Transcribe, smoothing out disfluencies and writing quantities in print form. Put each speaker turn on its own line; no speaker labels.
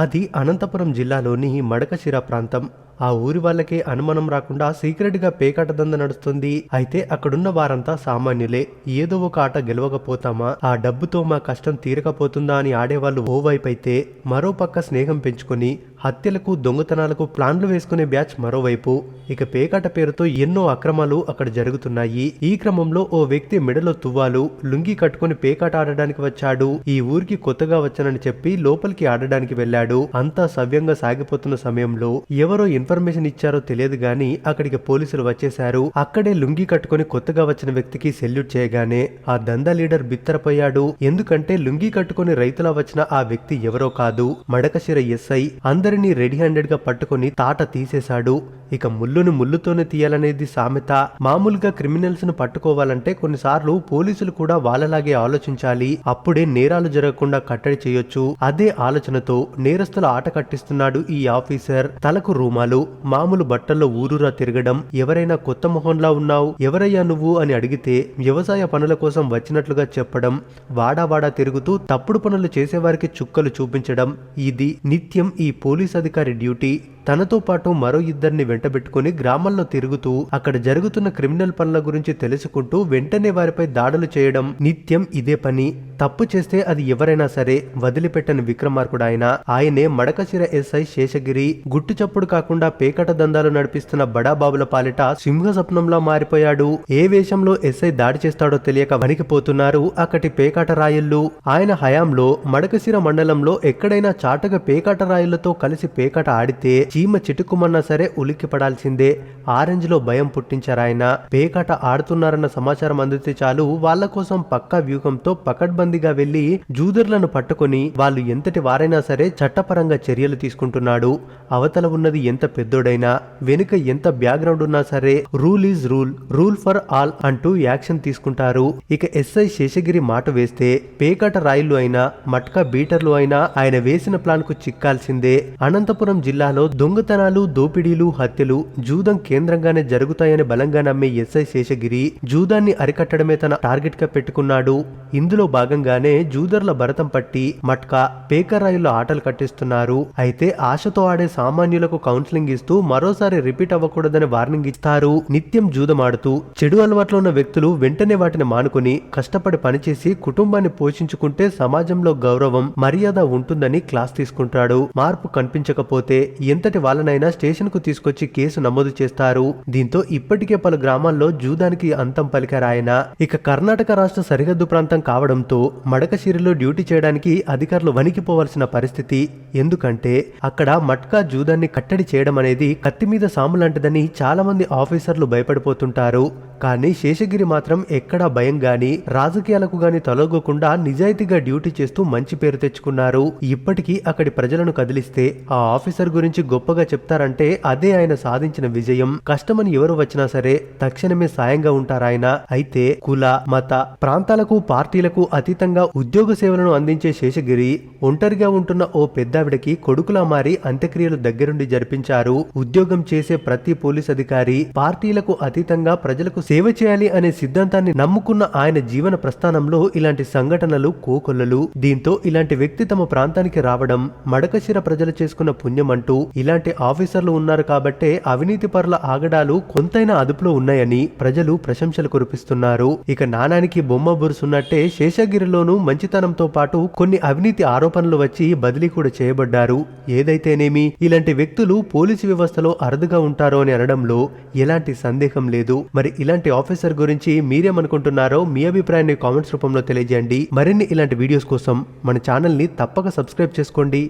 అది అనంతపురం జిల్లాలోని మడకశిర ప్రాంతం. ఆ ఊరి వాళ్ళకే అనుమానం రాకుండా సీక్రెట్ గా పేకాట దంద నడుస్తుంది. అయితే అక్కడున్న వారంతా సామాన్యులే. ఏదో ఒక ఆట గెలవకపోతామా, ఆ డబ్బుతో మా కష్టం తీరకపోతుందా అని ఆడేవాళ్ళు ఓవైపైతే, మరోపక్క స్నేహం పెంచుకొని హత్యలకు దొంగతనాలకు ప్లాన్లు వేసుకునే బ్యాచ్ మరోవైపు. ఇక పేకాట పేరుతో ఎన్నో అక్రమాలు అక్కడ జరుగుతున్నాయి. ఈ క్రమంలో ఓ వ్యక్తి మెడలో తువ్వాలు, లుంగి కట్టుకుని పేకాట ఆడడానికి వచ్చాడు. ఈ ఊరికి కొత్తగా వచ్చానని చెప్పి లోపలికి ఆడడానికి వెళ్ళాడు. అంతా సవ్యంగా సాగిపోతున్న సమయంలో ఎవరో ఇన్ఫర్మేషన్ ఇచ్చారో తెలియదు గాని అక్కడికి పోలీసులు వచ్చేశారు. అక్కడే లుంగి కట్టుకుని కొత్తగా వచ్చిన వ్యక్తికి సెల్యూట్ చేయగానే ఆ దందా లీడర్ బిత్తరపోయాడు. ఎందుకంటే లుంగి కట్టుకుని రైతులా వచ్చిన ఆ వ్యక్తి ఎవరో కాదు, మడకశిర ఎస్ఐ. అందరినీ రెడీ హ్యాండెడ్ గా పట్టుకుని తాట తీసేశాడు. ఇక ముళ్ళుని ముళ్ళుతోనే తీయాలనేది సామెత. మామూలుగా క్రిమినల్స్ ను పట్టుకోవాలంటే కొన్నిసార్లు పోలీసులు కూడా వాళ్ళలాగే ఆలోచించాలి. అప్పుడే నేరాలు జరగకుండా కట్టడి చేయొచ్చు. అదే ఆలోచనతో నేరస్తుల ఆట కట్టిస్తున్నాడు ఈ ఆఫీసర్. తలకు రూమాలు, మామూలు బట్టల్లో ఊరూరా తిరగడం, ఎవరైనా కొత్త మొహంలా ఉన్నావు, ఎవరయ్యా నువ్వు అని అడిగితే వ్యవసాయ పనుల కోసం వచ్చినట్లుగా చెప్పడం, వాడావాడా తిరుగుతూ తప్పుడు పనులు చేసేవారికి చుక్కలు చూపించడం, ఇది నిత్యం ఈ పోలీస్ అధికారి డ్యూటీ. తనతో పాటు మరో ఇద్దరిని వెంటబెట్టుకుని గ్రామాల్లో తిరుగుతూ అక్కడ జరుగుతున్న క్రిమినల్ పనుల గురించి తెలుసుకుంటూ వెంటనే వారిపై దాడులు చేయడం, నిత్యం ఇదే పని. తప్పు చేస్తే అది ఎవరైనా సరే వదిలిపెట్టని విక్రమార్కుడాయన. ఆయనే మడకశిర ఎస్ఐ శేషగిరి. గుట్టు చప్పుడు కాకుండా పేకట దందాలు నడిపిస్తున్న బడాబాబుల పాలిట సింహ స్వప్నంలా మారిపోయాడు. ఏ వేషంలో ఎస్ఐ దాడి చేస్తాడో తెలియక వణికిపోతున్నారు అక్కడి పేకాట రాయుళ్లు. ఆయన హయాంలో మడకశిర మండలంలో ఎక్కడైనా చాటుగా పేకాట రాయుళ్లతో కలిసి పేకాట ఆడితే చీమ చిటుకుమన్నా సరే ఉలిక్కి పడాల్సిందే. ఆరెంజ్ లో భయం పుట్టించారాయన. పేకాట ఆడుతున్నారన్న సమాచారం అందితే చాలు వాళ్ళ కోసం పక్కా వ్యూహంతో పకడ్బందీగా వెళ్లి జూదర్లను పట్టుకుని వాళ్ళు ఎంతటి వారైనా సరే చట్టపరంగా చర్యలు తీసుకుంటున్నాడు. అవతల ఉన్నది ఎంత పెద్దోడైనా, వెనుక ఎంత బ్యాక్గ్రౌండ్ ఉన్నా సరే rule is rule, rule for all అంటూ యాక్షన్ తీసుకుంటారు. ఇక ఎస్ఐ శేషగిరి మాట వేస్తే పేకాట రాయిలు అయినా మట్కా బీటర్లు అయినా ఆయన వేసిన ప్లాన్ కు చిక్కాల్సిందే. అనంతపురం జిల్లాలో దొంగతనాలు, దోపిడీలు, హత్యలు జూదం కేంద్రంగానే జరుగుతాయని బలంగా నమ్మే ఎస్ఐ శేషగిరి జూదాన్ని అరికట్టడమే తన టార్గెట్ గా పెట్టుకున్నాడు. ఇందులో భాగంగానే జూదర్ల భరతం పట్టి మట్కా, పేకరాయిల్లో ఆటలు కట్టిస్తున్నారు. అయితే ఆశతో ఆడే సామాన్యులకు కౌన్సిలింగ్ ఇస్తూ మరోసారి రిపీట్ అవ్వకూడదని వార్నింగ్ ఇస్తారు. నిత్యం జూదమాడుతూ చెడు అలవాట్లో ఉన్న వ్యక్తులు వెంటనే వాటిని మానుకుని కష్టపడి పనిచేసి కుటుంబాన్ని పోషించుకుంటే సమాజంలో గౌరవం, మర్యాద ఉంటుందని క్లాస్ తీసుకుంటాడు. మార్పు కనిపించకపోతే ఎంతటి వాళ్ళనైనా స్టేషన్ కు తీసుకొచ్చి కేసు నమోదు చేస్తారు. దీంతో ఇప్పటికే పలు గ్రామాల్లో జూదానికి అంతం పలికారాయన. ఇక కర్ణాటక రాష్ట్ర సరిహద్దు ప్రాంతం కావడంతో మడకశిరిలో డ్యూటీ చేయడానికి అధికారులు వణికిపోవాల్సిన పరిస్థితి. ఎందుకంటే అక్కడ మట్కా జూదాన్ని కట్టడి చేయడం అనేది కత్తి మీద సాము లాంటిదని చాలా మంది ఆఫీసర్లు భయపడిపోతుంటారు. కానీ శేషగిరి మాత్రం ఎక్కడా భయం గాని రాజకీయాలకు గాని తొలగకుండా నిజాయితీగా డ్యూటీ చేస్తూ మంచి పేరు తెచ్చుకున్నారు. ఇప్పటికీ అక్కడి ప్రజలను కదిలిస్తే ఆ ఆఫీసర్ గురించి గొప్పగా చెప్తారంటే అదే ఆయన సాధించిన విజయం. కష్టమని ఎవరు వచ్చినా సరే తక్షణమే సాయంగా ఉంటారాయన. అయితే కుల, మత, ప్రాంతాలకు, పార్టీలకు అతీతంగా ఉద్యోగ సేవలను అందించే శేషగిరి ఒంటరిగా ఉంటున్న ఓ పెద్దావిడకి కొడుకులా మారి అంత్యక్రియలు దగ్గరుండి జరిపించారు. ఉద్యోగం చేసే ప్రతి పోలీస్ అధికారి పార్టీలకు అతీతంగా ప్రజలకు సేవ చేయాలి అనే సిద్ధాంతాన్ని నమ్ముకున్న ఆయన జీవన ప్రస్థానంలో ఇలాంటి సంఘటనలు కోకొల్లలు. దీంతో ఇలాంటి వ్యక్తి తమ ప్రాంతానికి రావడం మడకశిర ప్రజలు చేసుకున్న పుణ్యమంటూ ఇలాంటి ఆఫీసర్లు ఉన్నారు కాబట్టే అవినీతి పరుల ఆగడాలు కొంతైనా అదుపులో ఉన్నాయని ప్రజలు ప్రశంసలు కురిపిస్తున్నారు. ఇక నాణానికి బొమ్మ బురుసున్నట్టే శేషగిరిలోనూ మంచితనంతో పాటు కొన్ని అవినీతి ఆరోపణలు వచ్చి బదిలీ కూడా చేయబడ్డారు. ఏదైతేనేమి ఇలాంటి వ్యక్తులు పోలీసు వ్యవస్థలో అరుదుగా ఉంటారో అని అనడంలో ఎలాంటి సందేహం లేదు. మరి ఇలాంటి ఆఫీసర్ గురించి మీరేమనుకుంటున్నారో మీ అభిప్రాయాన్ని కామెంట్స్ రూపంలో తెలియజేయండి. మరిన్ని ఇలాంటి వీడియోస్ కోసం మన ఛానల్ ని తప్పక సబ్స్క్రైబ్ చేసుకోండి.